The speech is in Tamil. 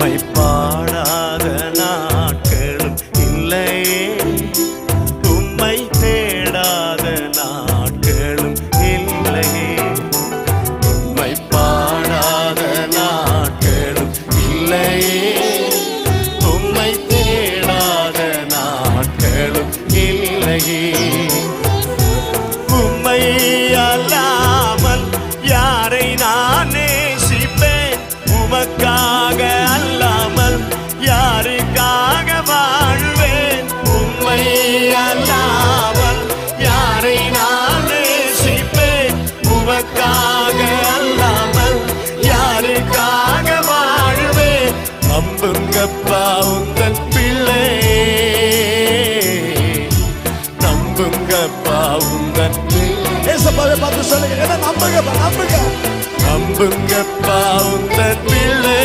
உம்மை பாடாத நாட்களும் இல்லையே, உம்மை தேடாத நாட்களும் இல்லையே. உம்மை பாடாத நாட்களும் இல்லையே, உம்மை தேடாத நாட்களும் இல்லையே. உம்மை அல்லாமல் யாரை நான் நேசிப்பேன்? உமக்காக அல்லாமல் யாருக்காக வாழ்வேன்? உம்மை அல்லாமல் யாரை நான் நேசிப்பேன்? உமக்காக அல்லாமல் யாருக்காக வாழ்வேன்? நம்புங்கப்பா உங்கள் பிள்ளை, நம்புங்கப்பா உங்கள் பிள்ளை. பார்த்து சொல்லுங்க, நம்புங்க, நம்புங்க. நம்புங்கப்பா உங்கள் பிள்ளை.